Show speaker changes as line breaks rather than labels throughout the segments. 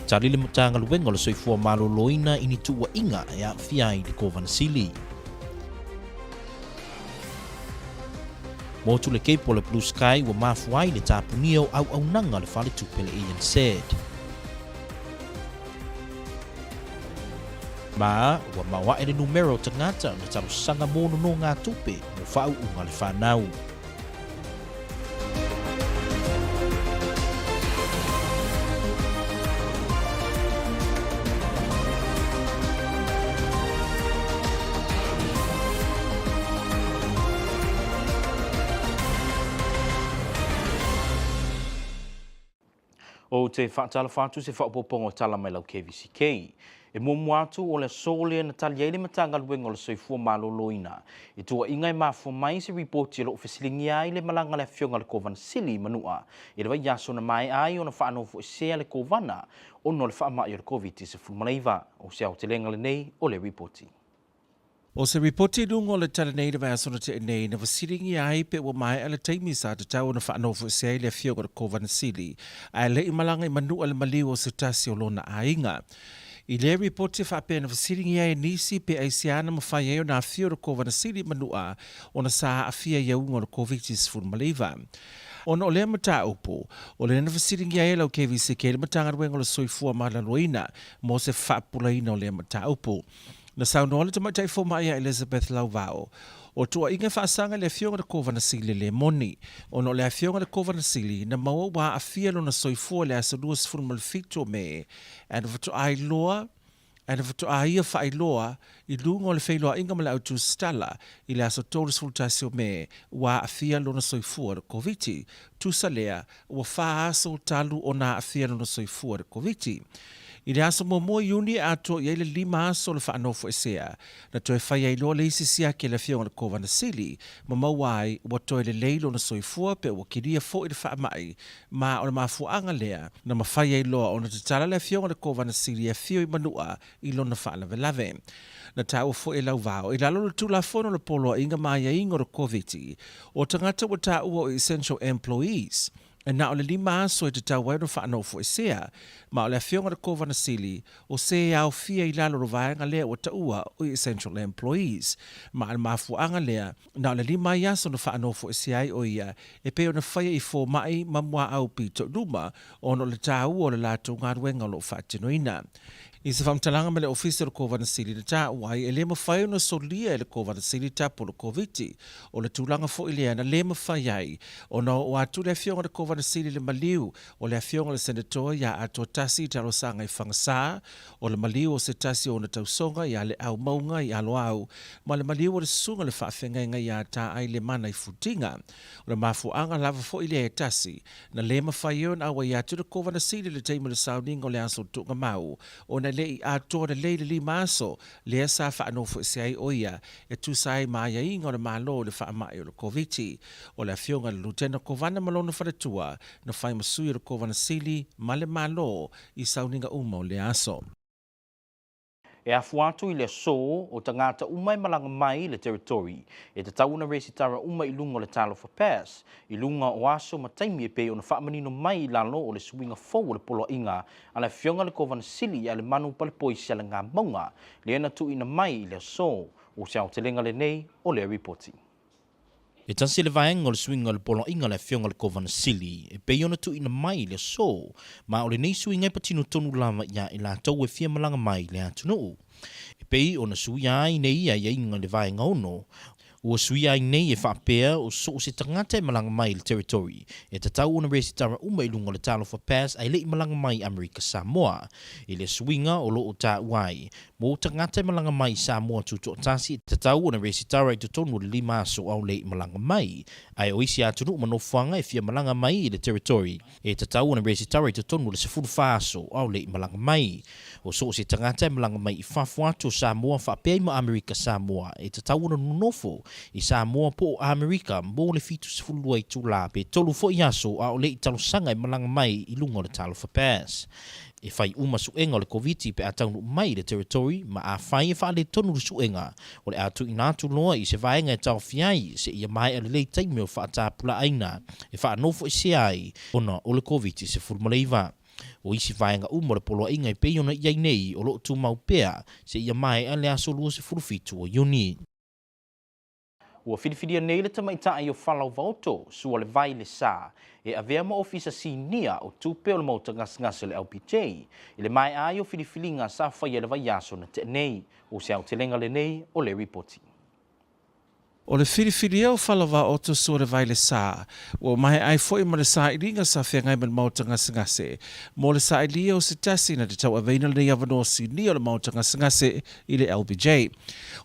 tali le mutanga luenga le soifua maloloina ini tua inga ya fiai le Kvzktv. Motu le Cape o le Blue Sky wa mafuai le tapunia au nanga le fale tupele Ian said. Ma wa mawa ele numero tangata na talo sanga mono no ngā tupe mo whau unga le whanau. O te whaatala whātu se whaapopongo tala mai lau Kvzktv. E momuatu o le sole na tali ele matanga luenga o le soifua maloloina. E tua ingai mafua mai se reporti lo ofisilingi ai le malanga le fionga le Kvzktv manua. E le vai yaso na mai ai o na whaanofo e sea le kovana o no le whaamai o le COVID se fumalaiva. O se au te lenga le nei o le reporti.
O se reporti lungo le tala nei na asona te nei na wasiringi ai pe wa mai ala taimi sa te tau na whaanofo e sea le fionga le Kvzktv. Ai le imalanga i manu ala maliu o se tasi o lona ainga. I le reporti whapea na wasiringi ai nisi pe aisiana mawhai eo na fio le Kvzktv manua o na saa afia iaunga le COVID maliva. Ona o lea mata upo, o le na wasiringi ai lau Kvzktv le matanga ruenga le soifua malaloina mo se whapulaina o lea mata upo. Na saunoa te matai fo mai a Elizabeth Lauvao. O tua inga whaasanga le fionga le Kvzktv le moni. O no le fionga le Kvzktv na maua wa a fialo na soifua le asa luas fulmalfito me. And vatu ai loa, and vatu ai ia whai loa, I lunga o le whailoa inga mala autu stala, I le asa tōris fultasio me, wa a fialo na soifua le Kvzktv. Tu salea, wa wha aso talu o na a fialo na soifua le Kvzktv. I le aso mo iuni ato i le 5 aso le whaanofo e sea. Na toi whai ai loa le isi sia ke le fionga le Kvzktv, ma mawai wa toi le leilo na soifua pe wa kiria fo I le whaamai, ma o le mafuanga lea, na ma whai ai loa o na te tala le fionga le Kvzktv e fio I manua I lona whaalave lave. Na tau fo e lau vao, I lalo le tula fono le polo inga maia ingo le Kvzktv, o tangata wa tau o essential employees. E na o le 5 aso e te tau waino whaanofo e sea, ma o le fionga le Kvzktv o se au fia I lalo rovaenga lea o taua o essential employees. Ma al mafuanga lea, na o le 5 aso na whaanofo e sea o ia, e peo na whaia I fo mai mamua au pito luma, o no le tau o le lato ngā ruenga lo whaatinoina. I se whamtalanga me le ofisa le Kvzktv le tā uai e le mawhai na solia le Kvzktv tapo le COVID o le tūlanga fo I lea na le mawhai ai o no o atu le fionga le Kvzktv le maliu o le fionga le senator ya ato tasi talo sanga I whangasā o le maliu o se tasi o na tausonga ya le au maunga I alo au ma le maliu o le sunga le whaafenga inga ya tā ai le mana I futinga o le mafuanga lava fo I lea e tasi na le mawhai o na awa ya atu le Kvzktv le teima le sauninga o le aso tunga mau o na le I ato le le 5 aso le sa whaanofo e se oia e tu sai maia inga o le malo le whaamai o le COVID o le fionga le lutena kovana malona wharetua na whai masui o le Kvzktv ma le malo I sauninga uma o le aso.
E afuatu I le so o tangata umai malanga mai le territory. E te tauna resitara uma I lunga o le talo for pass. I lunga o aso mataimi e pe o na whaamanino mai I lalo o le swinga fau o le polo inga. A le fionga le Kvzktv a le manu palepoi siala ngā maunga. Le ena tu ina mai I le so. O se au te lenga le nei o le reporti. E tansi le vaenga o le swinga le polo inga le fionga le Kvzktv. E pe ona tu ina mai le so. Ma o le nei swinga I patino tonu lava ia I la tau e fia malanga mai le atunu. E pe ona suia ai nei ia inga le vaenga ono. Ua suia ai nei e whapea o so se tangata e malanga mai le territory. E te tau ona resitara uma I lunga le talo for pass ai le malanga mai Amerika Samoa. E le swinga o lo o ta uai. Mo tangata e malanga mai Samoa tuto tasi te tau ona resitara I te tonu le 5 aso au le malanga mai. Ai o isi atunu manofanga e fia malanga mai I le territory. E te tau ona resitara I te tonu le 10 aso au le malanga mai. O so se tangata e malanga mai I whafuatu Samoa whapea I ma Amerika Samoa. E te tau ona nunofo I Samoa po Amerika mo le fitu sefulua I tula pe tolu fo I aso a o le I talosanga I malanga mai I lunga o le talo for pass. E whai uma suenga o le COVID pe ataunu mai le territory ma a whai e wha le tonu le suenga o le atu inatu loa I se vaenga e tau fiai se ia mai a le lei taime o wha atapula aina e wha anofo I se ai ona o le COVID se fulmaleiva. o isi vaenga umo le polo inga I pe ona iai nei o lo tu mau pea se ia mai a le aso lua se furufitu o iuni. Ua whiriwhiria nei le tamaitai o whalau vauto, sua le vai le sā, e avea ma ofisa sinia o tupe o le mauta ngasngase le LPJ, i le mai ai o whiriwhiringa sa whaia le vai aso na te nei, o se au te lenga le nei o le reporting.
O le whiriwhiria o whalawa o to sore vai le sā, o mai ai foi ma le sā I ringa sa whiangai ma le mauta ngasngase, mo le sā I lia o se tasi na te tau aveina le nei avanoa sinia o le mauta ngasngase I le LBJ.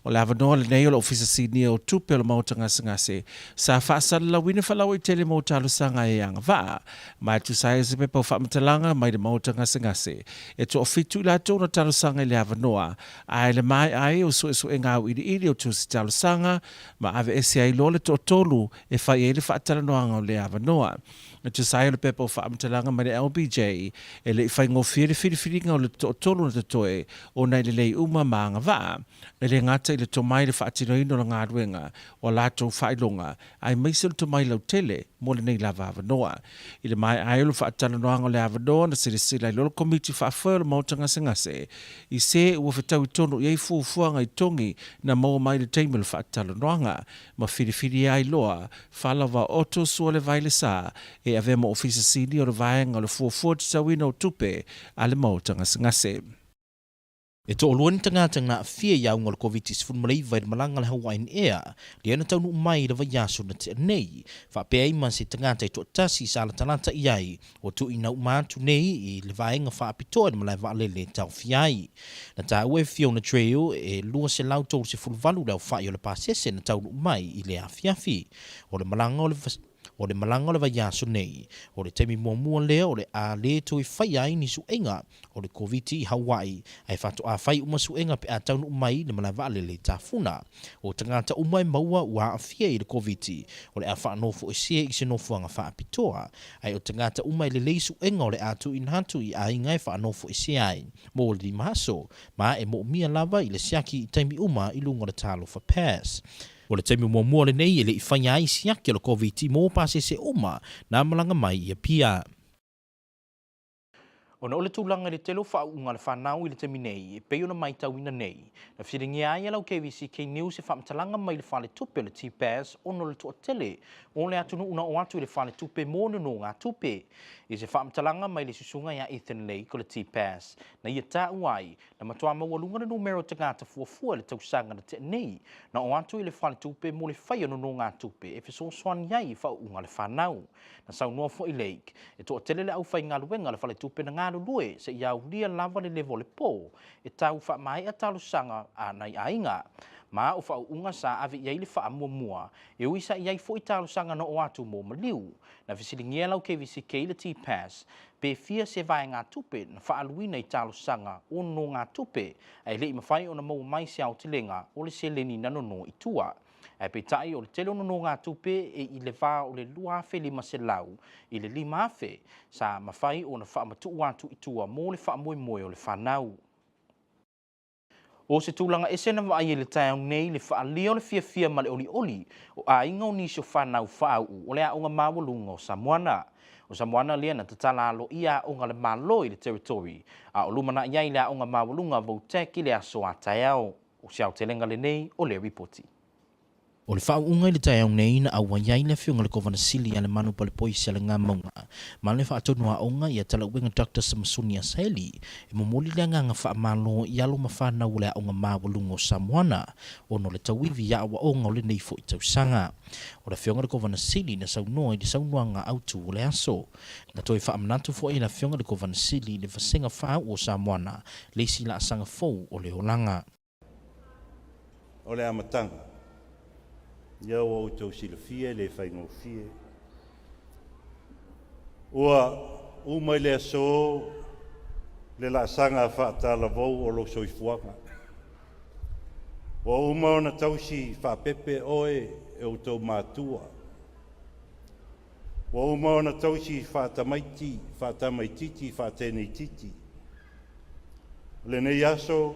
O le avanoa le nei o le ofisa sinia o tupe o le mauta ngasngase, sa whaasala la wina whalau I tele mo talo sanga e anga vaa, mai tu sa e se pepa o whamatalanga mai le mauta ngasngase, e to o fitu I la tōna talo sanga I le avanoa, ai le mai ai o so e ngau ili o tu si talo sanga, ma ave ese ai lo le tolu e fai ele whaatalanoanga o le avanoa. Na tu sai o le pepa o whaatalanga mai le LBJ e le whai ngofia le whiriwhiringa o le tolu na te toe o nei le lei uma maanga vaa. E le ngata I le tomai le whaatinoino na ngā ruenga o lātou whailonga ai maise le tomai lau tele mo le nei lava avanoa. I le mai ai o le whaatalanoanga o le avanoa na sila I lolo komiti whaafoi o le mautanga sengase. I se ua whetau I tono I ei fuafuanga I tongi na maua mai le teime le whaatalanoanga. Ma whiriwhiri ai loa, whalawa oto sua le vai le sā, e ave ma ofisa sini o le vaenga o le fuafua te tawina o tupe a le mautanga sengase. E to oluani tangata ngā fia iau ngā le COVID-19 malei vai le malanga le Hawaiian Air, le ana taunu mai le vai aso na te nei, whapea ima se tangata I to tasi sa la talata iai, o tu ina umatu nei I le vaenga whaapitoa le malai waalele tau fiai. Na ta ue Fiona Trail e lua se lau tolu se fulvalu lau whai o le pasese na taunu mai I le afiafi, o le malanga o le vai aso nei, o le temi mua lea o le a le to I whai ai ni suenga, o le COVID I Hawaii, ai whato a whai uma suenga pe a taunu umai le malai waalele tafuna, o tangata umai maua ua a fia I le COVID, o le a wha nofo I sea I se nofuanga wha apitoa, ai o tangata umai le lei suenga o le atu inhatu I a ingai wha nofo I sea ai, mo le di maso, ma e mo mia lava I le siaki I taimi uma I lunga le talo for pass. O le taimi mua le nei ele I whaia ai siaki o le COVID mo pase se uma na malanga mai I a pia. O na ole tūlanga le telo whaunga le whanau I le temi nei, e peo na mai tauina nei. Na whiringi ai alau KVCK News e whamtalanga mai le whale tupe le T-Pass ono le toa tele, o le atunu una o atu I le whale tupe mono no ngā tupe. I se whamtalanga mai le susunga ia Ethan Lake ko le T-Pass. Na ia tā uai, na matua mawalunga na numero tangata fuafua le tausanga na te nei, na o atu I le whale tupe mo le whaia no ngā tupe, e fiso swan iai whaunga le whanau. Na sau noa fo I Lake, e toa tele le au whai ngā luenga le whale tupe na ngā lue se iau lia lava le levo le po, e tau wha mai a talo sanga a nai ainga. Ma o wha unga sa ave iai le wha mua, e uisa iai fo I talo sanga na o atu mo maliu. Na visilingia lau KVCK le T-Pass, pe fia se vai ngā tupe na wha aluina I talo sanga o no ngā tupe, ai le I mawhai o na mau mai se au tilenga o le se leni nanono I tua. E pe tai o le tele ono no ngā tupe e I le wā o le lua afe lima se lau, I le lima afe, sa mawhai o na wha matu watu I tua mo le wha moe o le whanau. O se tūlanga ese na wa ai le tau nei le wha leo le fia ma le oli, o a inga o nisio whanau whau o le a onga mawalunga o Samoana. O Samoana lea na tatala alo ia onga le malo I le territory, a o lumana iai le a onga mawalunga Vauteki le aso a taiao, o siau te lenga le nei o le reporti. O le whaunga I le tai au nei na awa iai le whiunga le kovana sili a le manu pa le poisi a le ngā maunga. Ma le whaatonua onga I a tala uenga Dr. Samasuni a Saeli, e momoli le nganga whaamalo I alo mawhana ule a onga mawalunga o Samoana, o no le tawivi a awa onga o le neifo I tausanga. O le whiunga le kovana sili na saunoa I le saunoanga autu o le aso. Na toi whaamanatu fo I le whiunga le kovana sili le vasenga whau o Samoana, le si la asanga fau o le olanga.
O le amatanga. Ia o autou silafia le whaingofie. Ua umai le aso le la sanga whaatala vau o lo soifuanga. Ua umai ona tausi whapepe oe e autou mātua. Ua umai ona tausi whaatamaititi, whaateneititi. Le nei aso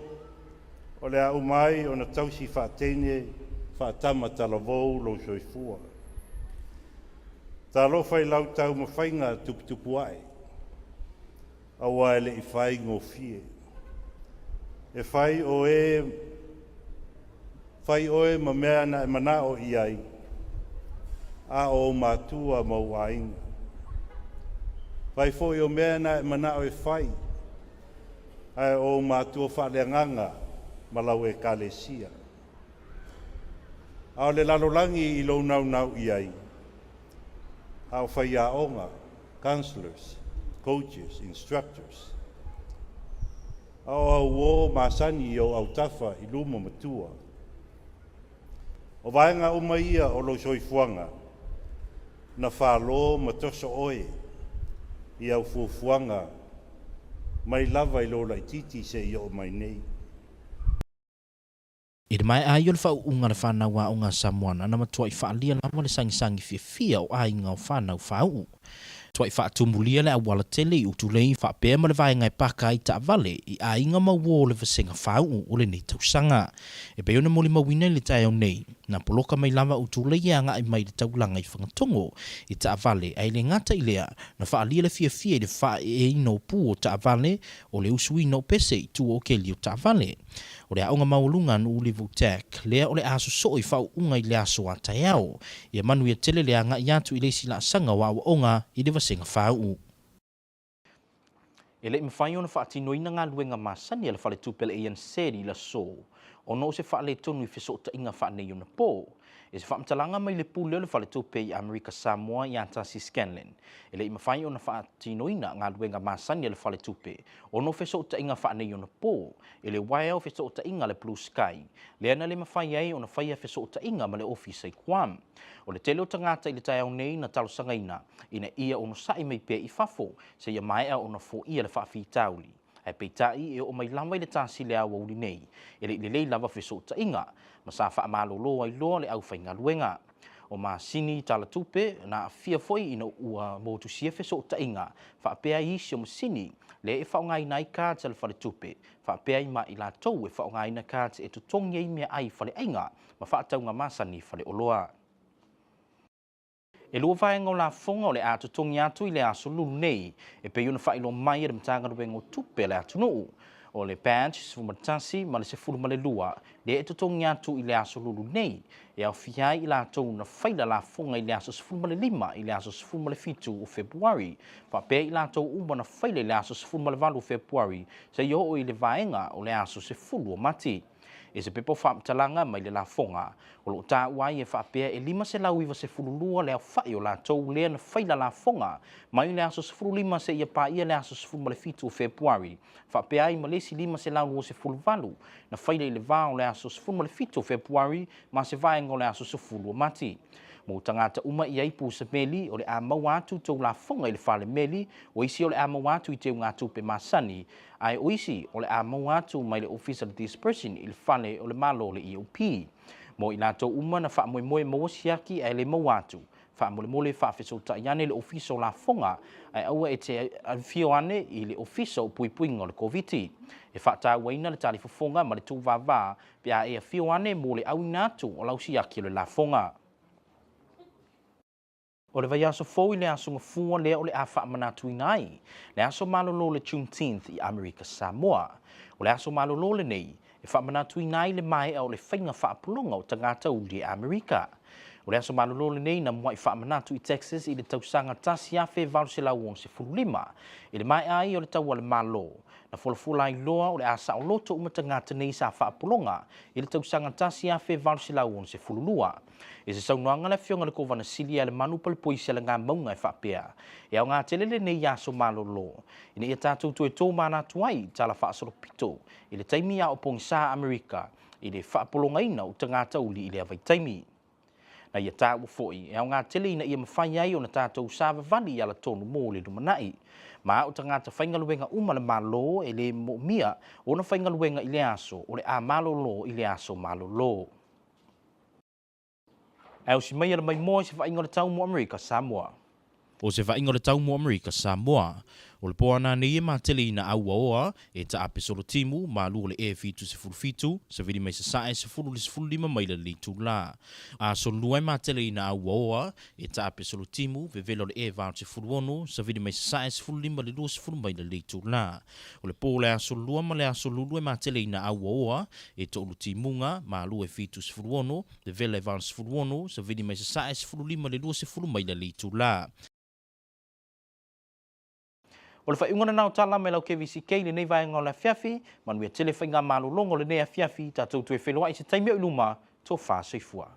o le a umai ona tausi whaatene whaatama talavou lo soifua. Ta lo fai lau tau mawhainga tuputupu ai. awa ele I whai ngofie. E whai oe ma mea na e mana o iai, a o mātua mau ainga. Whai fo o mea na e mana o e whai, a o mātua whaaleanganga malau e kalesia. A o le lalolangi I lo nau iai, a o whai a onga, counselors, coaches, instructors. A o masani o au tafa I luma matua. O vaenga o maia o lo soifuanga, na whalo matoso oe, I au fufuanga, mai lava I lo laititi se I o mai nei.
I te mai ai o le whauunga le whanau a o ngā Samoana na matua I whaalia lawa le sangisangi fia o ainga o whanau whau. Tua I whaatumulia le awala tele I utulei whaapea ma le vaenga I paka I taavale I ainga maua o le vasenga whau o le nei tausanga. E peo na moli mawina le tae au nei, na poloka mai lava utulei anga I mai le taulanga I whangatongo I taavale ai le ngata I lea na whaalia le fia I le wha e ino pu o taavale o le usui no pese I tu o keli o taavale. O le aonga maulunga nu livu tek, lea o le aso so I whau unga I le aso a taiao. Ia manu ia tele lea nga I atu I le sila sanga wa onga I le vasenga whau. E le mwhai ona whaatinoina ngā luenga masani ala whale tupele e seri la so. O no se whaale tonu I whesota inga whaane yuna po. E se whaamtalanga mai le pule o le whale tupe I Amerika Samoa I Antasi Scanlon. E le mwhai ona whaatinoina ngā luenga masani ala whale tupe. O no whesota inga whaane yuna po. E le wae au whesota inga le Blue Sky. Le ana le mawhai ai ona whaia whesota inga ma le ofisa I Guam. O le tele o tangata I le tai au nei na talo sangaina. Ina ia ono sai mai pe I fafo. Se ia mai ona fo ia le whaafi tauli. Ai peitai e o mai lama I le tasi le awa uli nei. E le lei lava whesota inga. Ma sa wha malolo ai loa le au whainga luenga. O ma sini tala tupe na fia foi ina ua motu sia whesota inga. Wha pea isi o masini. Le e whaongai nai kāta le whale tupe. Wha pea I ma I la tau e whaongai na kāta e tutongi ai mea ai whale ainga. Ma wha taunga masani whale oloa. E lua vaenga o la fonga o le ato tongi atu I le aso lulu nei. E pe yuna whailo mai e mtanga ruenga o tupe le atu nuu. O le badge, se fumatasi, ma le se fulu ma le lua. Le e tutongi atu I le aso lulu nei. E au fiai I la tau na whaila la fonga I le aso se fulu ma le lima, I le aso se fulu ma le fitu o Februari. Wha pe I la tau uma na whaila I le aso se fulu ma le valu o Februari. Se yo o I le vaenga o le aso se fulu o mati. E se pepo whaamtalanga mai le la fonga. O lo tā uai e whaapea e lima se lau iwa se fululua le au whai o la tau lea na whaila la fonga. Mai le aso se fulu lima se ia pā ia le aso se fulu ma le fitu o Februari. Whaapea I malesi lima se lau o se fulu valu. Na whaila I le vā o le aso se fulu ma le fitu o Februari ma se vaenga o le aso se fulu o mati. Mo tangata uma I aipu sa meli o le a mau atu tau la fonga I le whale meli o isi o le a mau atu I teu ngā tupe masani. Ai o isi o le a mau atu mai le officer dispersion I le whale o le malo le EOP. Mo I la tau uma na wha moe moe mawasiaki ai le mau atu. Wha mole mole wha whesota iane le officer o la fonga ai aua e te alfio ane I le officer o pui puinga o le COVID. E wha tā waina le tali fonga ma le tū vava pia e alfio ane mo le au natu o lausi aki le la fonga. O le vai aso fōi le aso ngafua lea o le a wha manatu inai. Le aso malolo le Juneteenth I Amerika Samoa. O le aso malolo le nei, e wha manatu inai le mai o le whainga wha apulonga o tangata uli Amerika. O le aso malolo le nei na mwai wha manatu I Texas I le tausanga tasi a whe valu se lau on se fululima. I le mai ai o le taua le malo. Na fulafula I loa o le asa o loto umatangata nei sa wha apulonga. I le tausanga tasi a whe valu se lau on se fululua. E se saunoanga le fionga le kovana sili le manu pal poisi le ngā maunga I whapea. E au ngā telele nei aso malolo. Ina ia tātou tu e tō mana tuai tala whaasoro pito. I le taimi a o pongi sa Amerika. I le whaapolonga ina o tangata uli I le avai taimi. Na ia tāua foi. E au ngā tele ina ia mawhai ai o na tātou sāwa vali ala tonu mō le dumanai. Ma o tangata whaingaluenga uma le malo e le mo mia o na whaingaluenga I le aso o le a malolo I le aso malolo. Au si mai ala mai moa si whainga le tau mo Amerika Samoa. O se whainga le tau mo Amerika Samoa. O le poana ni e matele ina au aoa e ta apisolo timu ma lua le e fitu se fulfitu se vidi mai se sae se fulu le se fulu lima mai le litu la. A so lua e matele ina au aoa e ta apisolo timu ve velo le e vau se fulu onu se vidi mai se sae se fulu lima le lua se fulu mai le litu la. O le po le aso lua ma le aso lulu e matele ina au aoa e to ulu timunga ma lua e fitu se fulu onu ve velo e vau se fulu onu se vidi mai se sae se fulu lima le lua se fulu mai le litu la. O le whaiungana nao tala me lau KVCK le nei vai ngau le fiafi, manuia tele whainga malulongo le nei a fiafi, tātou tue whelua i se taimia uluma, tō wha seifua.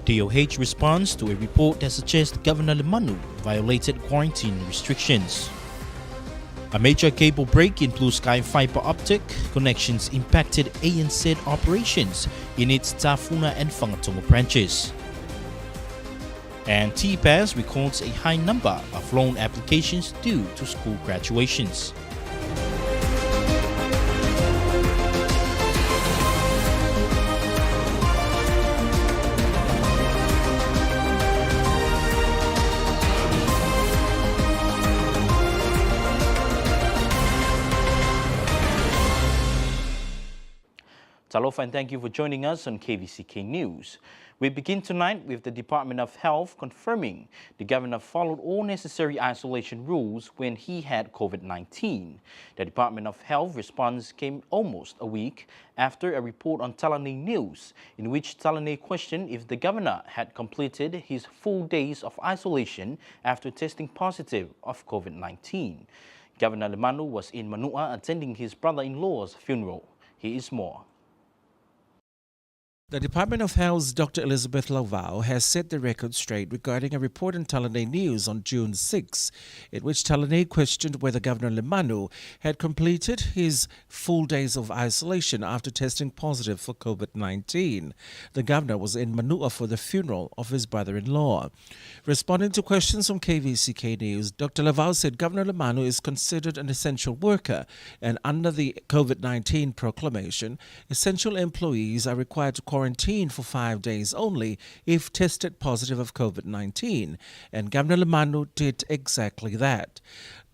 DOH responds to a report that suggests Governor Lemanu violated quarantine restrictions. A major cable break in Blue Sky fiber optic connections impacted ANZ operations in its Tafuna and Whangatonga branches. And TPAS records a high number of loan applications due to school graduations. Talofa and thank you for joining us on KVCK News. We begin tonight with the Department of Health confirming the governor followed all necessary isolation rules when he had COVID-19. The Department of Health response came almost a week after a report on Talanei News in which Talanei questioned if the governor had completed his full days of isolation after testing positive of COVID-19. Governor Lemanu was in Manua attending his brother-in-law's funeral. Here is more.
The Department of Health's Dr. Elizabeth Lauvao has set the record straight regarding a report in Talanei News on June 6, in which Talanei questioned whether Governor Lemanu had completed his full days of isolation after testing positive for COVID-19. The governor was in Manua for the funeral of his brother-in-law. Responding to questions from KVCK News, Dr. Lauvao said Governor Lemanu is considered an essential worker, and under the COVID-19 proclamation, essential employees are required to quarantine for 5 days only if tested positive of COVID-19, and Governor Lemanu did exactly that.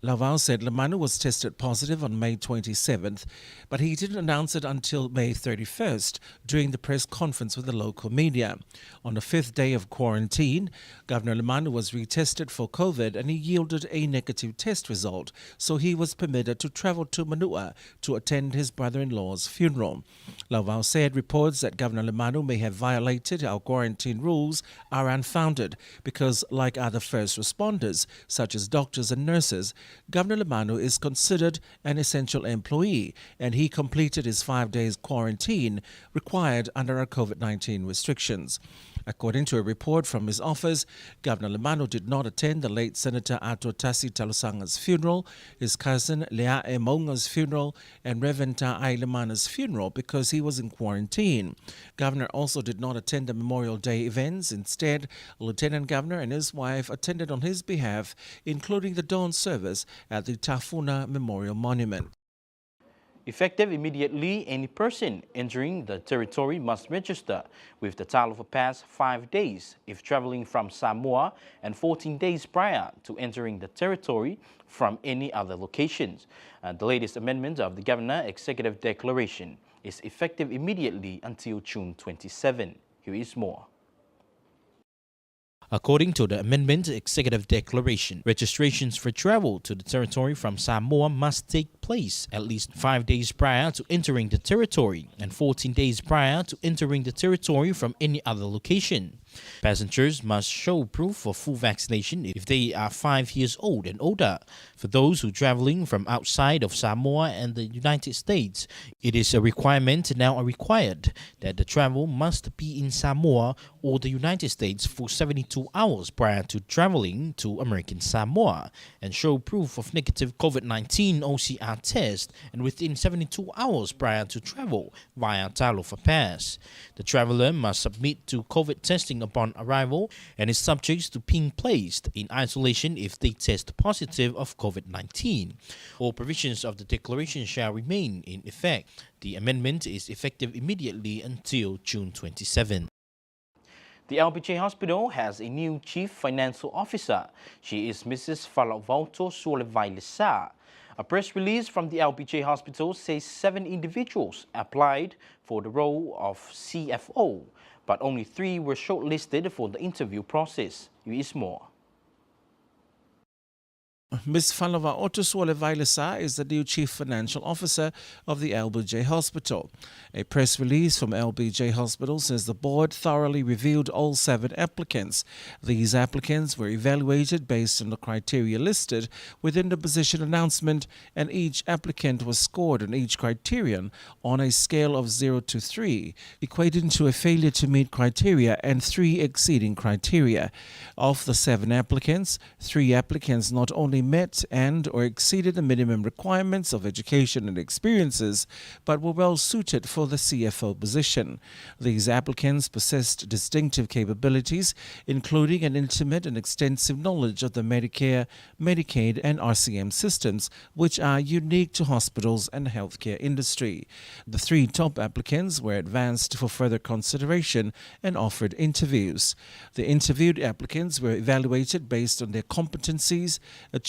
Lauvao said Lemanu was tested positive on May 27th, but he didn't announce it until May 31st during the press conference with the local media. On the 5th day of quarantine, Governor Lemanu was retested for COVID and he yielded a negative test result, so he was permitted to travel to Manua to attend his brother-in-law's funeral. Lauvao said reports that Governor Lemanu may have violated our quarantine rules are unfounded because, like other first responders, such as doctors and nurses, Governor Lemanu is considered an essential employee and he completed his 5 days quarantine required under our COVID-19 restrictions. According to a report from his office, Governor Lemanu did not attend the late Senator Ato Tasi Talusanga's funeral, his cousin Lea E. Maunga's funeral, and Reverend Ta'ai Lemana's funeral because he was in quarantine. Governor also did not attend the Memorial Day events. Instead, Lieutenant Governor and his wife attended on his behalf, including the dawn service at the Tafuna Memorial Monument.
Effective immediately, any person entering the territory must register with the Talofa Pass 5 days if traveling from Samoa and 14 days prior to entering the territory from any other locations. The latest amendment of the Governor Executive Declaration is effective immediately until June 27. Here is more. According to the amendment executive declaration, registrations for travel to the territory from Samoa must take place at least 5 days prior to entering the territory and 14 days prior to entering the territory from any other location. Passengers must show proof of full vaccination if they are 5 years old and older. For those who are traveling from outside of Samoa and the United States, it is a requirement now required that the travel must be in Samoa or the United States for 72 hours prior to traveling to American Samoa and show proof of negative COVID-19 OCR test and within 72 hours prior to travel via Talofa Pass. The traveler must submit to COVID testing upon arrival and is subject to being placed in isolation if they test positive of COVID-19. All provisions of the declaration shall remain in effect. The amendment is effective immediately until June 27. The LBJ Hospital has a new Chief Financial Officer. She is Mrs. Falauvalto Suolevailesa. A press release from the LBJ Hospital says 7 individuals applied for the role of CFO, but only 3 were shortlisted for the interview process. Here is more.
Ms. Falauvalto Suolevailesa is the new Chief Financial Officer of the LBJ Hospital. A press release from LBJ Hospital says the board thoroughly reviewed all 7 applicants. These applicants were evaluated based on the criteria listed within the position announcement, and each applicant was scored on each criterion on a scale of 0 to 3, equating to a failure to meet criteria and 3 exceeding criteria. Of the 7 applicants, 3 applicants not only met and or exceeded the minimum requirements of education and experiences, but were well suited for the CFO position. These applicants possessed distinctive capabilities, including an intimate and extensive knowledge of the Medicare, Medicaid, and RCM systems, which are unique to hospitals and healthcare industry. The 3 top applicants were advanced for further consideration and offered interviews. The interviewed applicants were evaluated based on their competencies,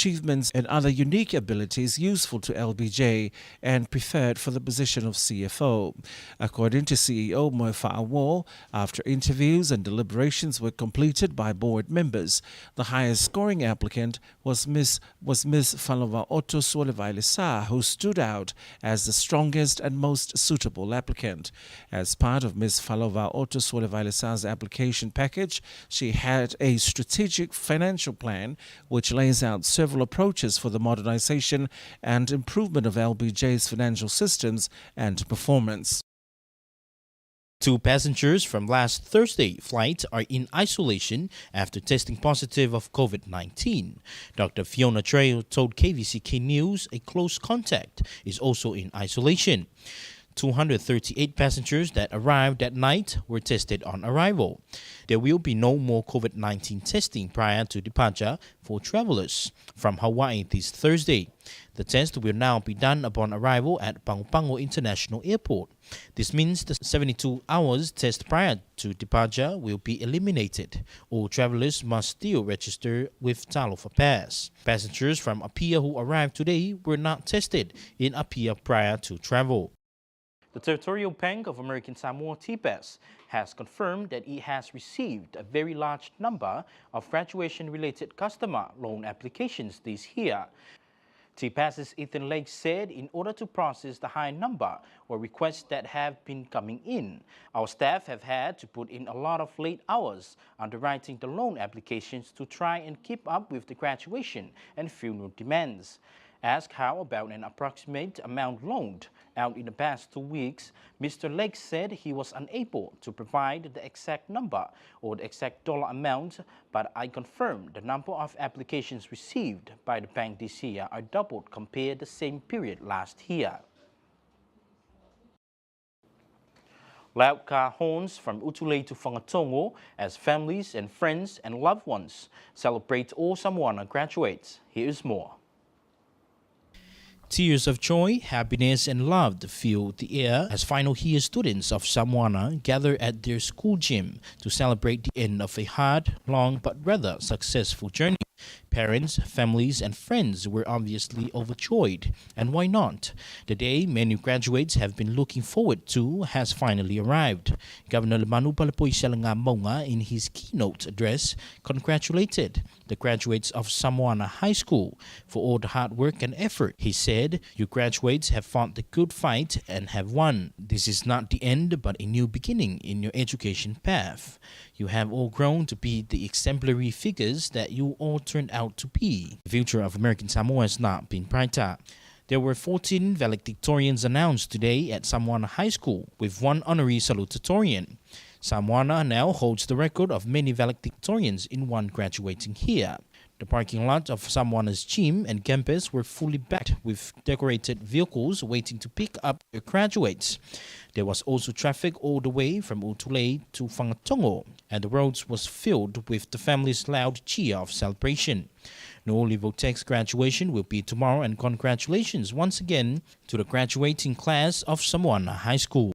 achievements, and other unique abilities useful to LBJ and preferred for the position of CFO. According to CEO Moefa Awol, after interviews and deliberations were completed by board members, the highest scoring applicant was Ms. Falauvalto Suolevailesa, who stood out as the strongest and most suitable applicant. As part of Ms. Falauvalto Suolevailesa's application package, she had a strategic financial plan which lays out several approaches for the modernization and improvement of LBJ's financial systems and performance.
2 passengers from last Thursday flight are in isolation after testing positive of COVID-19. Dr. Fiona Trejo told KVCK News a close contact is also in isolation. 238 passengers that arrived that night were tested on arrival. There will be no more COVID-19 testing prior to departure for travelers from Hawaii this Thursday. The test will now be done upon arrival at Pago International Airport. This means the 72 hours test prior to departure will be eliminated. All travelers must still register with Talofa Pass. Passengers from Apia who arrived today were not tested in Apia prior to travel. The Territorial Bank of American Samoa, TPAS, has confirmed that it has received a very large number of graduation-related customer loan applications this year. TPAS's Ethan Lake said in order to process the high number or requests that have been coming in, our staff have had to put in a lot of late hours underwriting the loan applications to try and keep up with the graduation and funeral demands. Asked how about an approximate amount loaned out in the past 2 weeks, Mr. Lake said he was unable to provide the exact number or the exact dollar amount, but I confirmed the number of applications received by the bank this year are doubled compared to the same period last year. Loud car horns from Utule to Whangatongo as families and friends and loved ones celebrate all Samoana graduates. Here is more. Tears of joy, happiness, and love fill the air as final year students of Samoana gather at their school gym to celebrate the end of a hard, long, but rather successful journey. Parents, families, and friends were obviously overjoyed. And why not? The day many graduates have been looking forward to has finally arrived. Governor Lemanu Palapoy Maunga, in his keynote address, congratulated the graduates of Samoana High School for all the hard work and effort. He said, "You graduates have fought the good fight and have won. This is not the end, but a new beginning in your education path. You have all grown to be the exemplary figures that you all turned out to be." The future of American Samoa has not been brighter. There were 14 valedictorians announced today at Samoana High School, with one honorary salutatorian. Samoana now holds the record of many valedictorians in one graduating here. The parking lot of Samoana's gym and campus were fully packed with decorated vehicles waiting to pick up their graduates. There was also traffic all the way from Utule to Whangatongo, and the roads was filled with the family's loud cheer of celebration. No'oli Votech's graduation will be tomorrow, and congratulations once again to the graduating class of Samoana High School.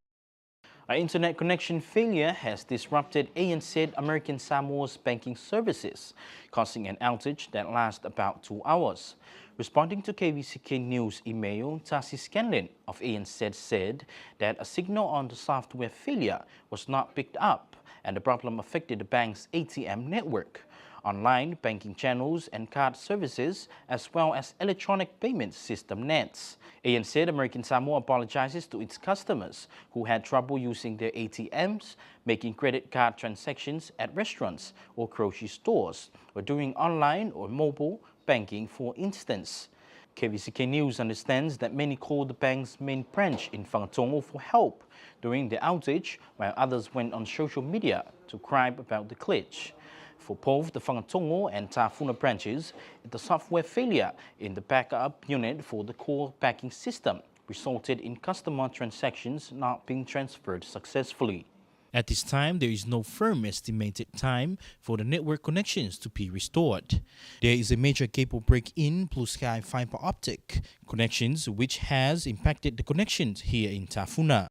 Our internet connection failure has disrupted ANZ American Samoa's banking services, causing an outage that lasted about 2 hours. Responding to KVCK News email, Tassi Scanlon of ANZ said that a signal on the software failure was not picked up and the problem affected the bank's ATM network, online banking channels and card services, as well as electronic payment system nets. ANZ American Samoa apologizes to its customers who had trouble using their ATMs, making credit card transactions at restaurants or grocery stores, or doing online or mobile banking, for instance. KVCK News understands that many called the bank's main branch in Whangatongo for help during the outage, while others went on social media to cry about the glitch. For both the Whangatongo and Tafuna branches, the software failure in the backup unit for the core banking system resulted in customer transactions not being transferred successfully. At this time, there is no firm estimated time for the network connections to be restored. There is a major cable break in Blue Sky fiber optic connections, which has impacted the connections here in Tafuna.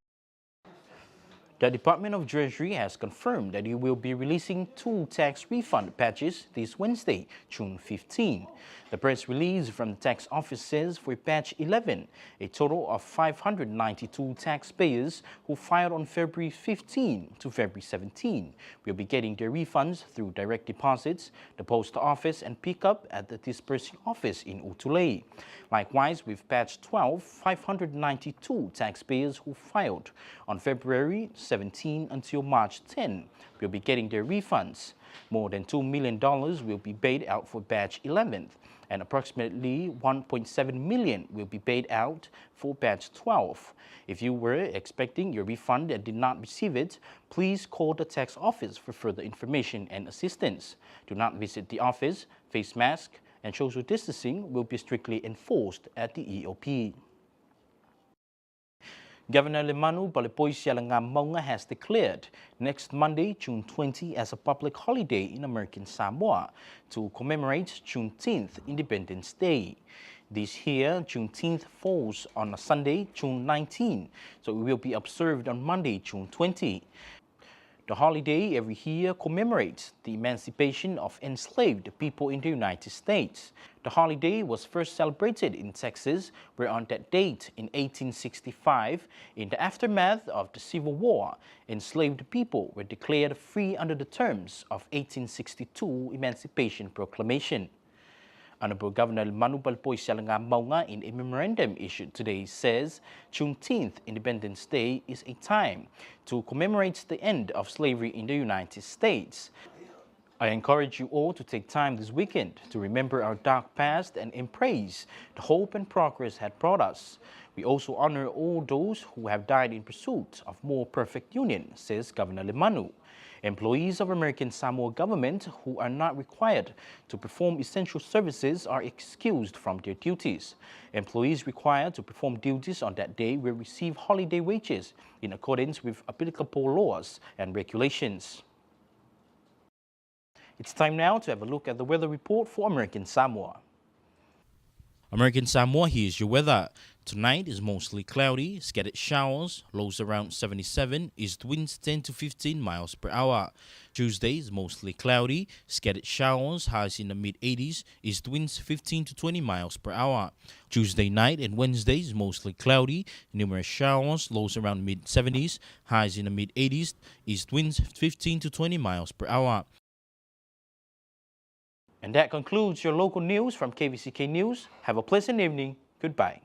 The Department of Treasury has confirmed that it will be releasing 2 tax refund batches this Wednesday, June 15. The press release from the tax office says for batch 11, a total of 592 taxpayers who filed on February 15 to February 17 will be getting their refunds through direct deposits, the post office, and pickup at the disbursing office in Utule. Likewise, with batch 12, 592 taxpayers who filed on February 17 until March 10 will be getting their refunds. More than $2 million will be paid out for batch 11, and approximately $1.7 million will be paid out for batch 12. If you were expecting your refund and did not receive it, please call the tax office for further information and assistance. Do not visit the office. Face mask and social distancing will be strictly enforced at the EOP. Governor Lemanu Palapoy Maunga has declared next Monday, June 20, as a public holiday in American Samoa to commemorate Juneteenth Independence Day. This year, Juneteenth falls on a Sunday, June 19, so it will be observed on Monday, June 20. The holiday every year commemorates the emancipation of enslaved people in the United States. The holiday was first celebrated in Texas, where on that date in 1865, in the aftermath of the Civil War, enslaved people were declared free under the terms of 1862 Emancipation Proclamation. Honorable Governor Manu Palpoy Maunga, in a memorandum issued today, says Juneteenth Independence Day is a time to commemorate the end of slavery in the United States. I encourage you all to take time this weekend to remember our dark past and embrace the hope and progress had brought us. We also honor all those who have died in pursuit of more perfect union, says Governor Lemanu. Employees of American Samoa government who are not required to perform essential services are excused from their duties. Employees required to perform duties on that day will receive holiday wages in accordance with applicable laws and regulations. It's time now to have a look at the weather report for American Samoa. American Samoa, here's your weather. Tonight is mostly cloudy, scattered showers, lows around 77, east winds 10 to 15 miles per hour. Tuesday is mostly cloudy, scattered showers, highs in the mid-80s, east winds 15 to 20 miles per hour. Tuesday night and Wednesday is mostly cloudy, numerous showers, lows around mid-70s, highs in the mid-80s, east winds 15 to 20 miles per hour. And that concludes your local news from KVCK News. Have a pleasant evening. Goodbye.